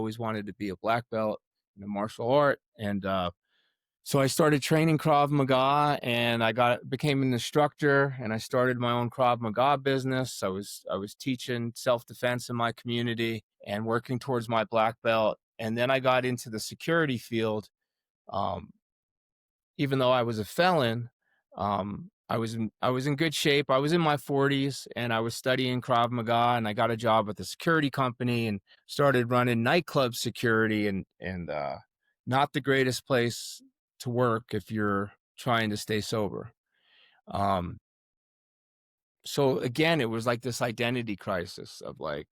always wanted to be a black belt in a martial art. And so I started training Krav Maga, and became an instructor, and I started my own Krav Maga business. I was teaching self-defense in my community and working towards my black belt. And then I got into the security field. Um, Even though I was a felon, I was in good shape. I was in my 40s, and I was studying Krav Maga, and I got a job with a security company and started running nightclub security, and not the greatest place to work if you're trying to stay sober. Um, so again, it was like this identity crisis of like,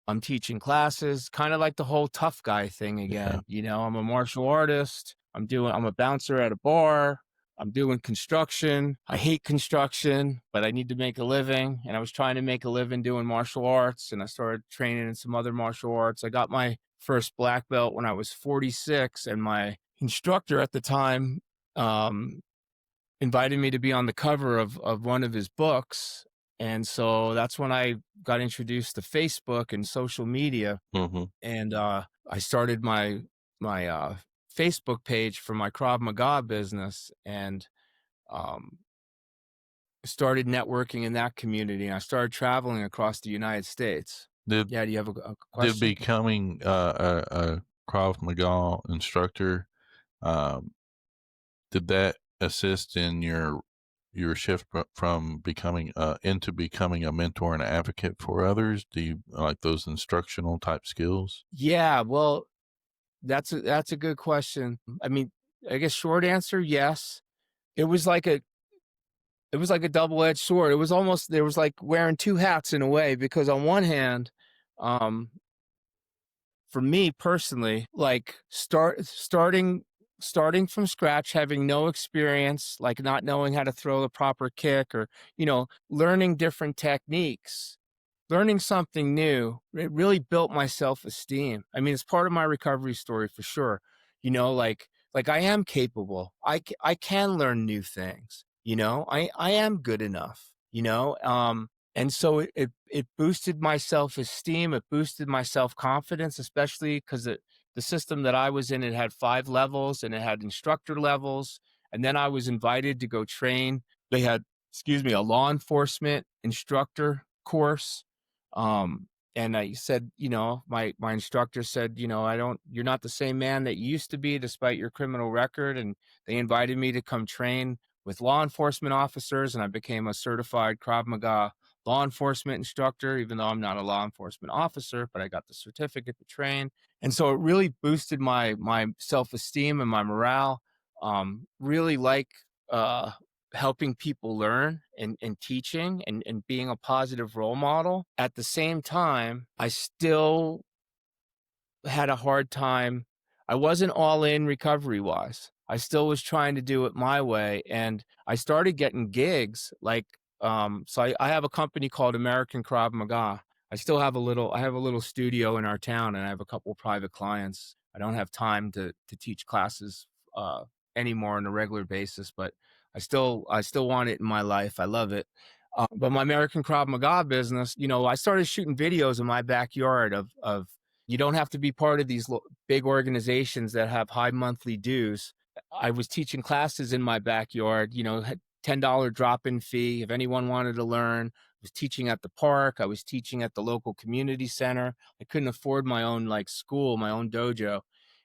I'm teaching classes, kind of like the whole tough guy thing Yeah. again. I'm a martial artist. I'm a bouncer at a bar. I'm doing construction. I hate construction, but I need to make a living. And I was trying to make a living doing martial arts, and I started training in some other martial arts. I got my first black belt when I was 46, and my instructor at the time, um, invited me to be on the cover of one of his books. And so that's when I got introduced to Facebook and social media. Hmm. And I started my Facebook page for my Krav Maga business, and um, started networking in that community. And I started traveling across the United States. Did Yeah, do you have a did question? becoming a Krav Maga instructor, um, did that assist in your shift from becoming into becoming a mentor and advocate for others? Do you like those instructional type skills? Yeah, well, that's a good question. I mean, I guess short answer, yes. It was like a it was like a double-edged sword. It was almost there was like wearing two hats in a way, because on one hand, um, for me personally, like starting from scratch, having no experience, like not knowing how to throw the proper kick, or learning different techniques, learning something new, it really built my self-esteem. I mean, it's part of my recovery story for sure. Like I am capable. I can learn new things. I am good enough. And so it boosted my self-esteem. It boosted my self-confidence, especially because the system that I was in, it had 5 levels, and it had instructor levels. And then I was invited to go train. They had, excuse me, a law enforcement instructor course. And I said, my instructor said, you're not the same man that you used to be despite your criminal record. And they invited me to come train with law enforcement officers, and I became a certified Krav Maga law enforcement instructor, even though I'm not a law enforcement officer, but I got the certificate to train. And so it really boosted my self-esteem and my morale. Really like uh, helping people learn, and teaching, and being a positive role model. At the same time, I still had a hard time. I wasn't all in recovery wise. I still was trying to do it my way. And I started getting gigs like, so I have a company called American Krav Maga. I have a little studio in our town, and I have a couple private clients. I don't have time to teach classes anymore on a regular basis, but I still want it in my life. I love it. But my American Krav Maga business, I started shooting videos in my backyard of you don't have to be part of these big organizations that have high monthly dues. I was teaching classes in my backyard, had $10 drop-in fee if anyone wanted to learn. I was teaching at the park. I was teaching at the local community center. I couldn't afford my own like school, my own dojo.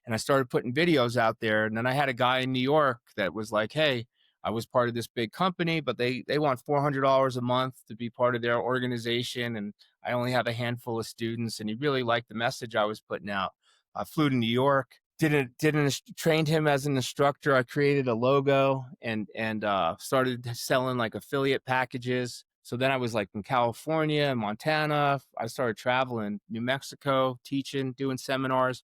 And I started putting videos out there. And then I had a guy in New York that was like, hey, I was part of this big company, but they want $400 a month to be part of their organization. And I only have a handful of students, and he really liked the message I was putting out. I flew to New York, trained him as an instructor. I created a logo, and started selling like affiliate packages. So then I was like in California and Montana. I started traveling New Mexico, teaching, doing seminars.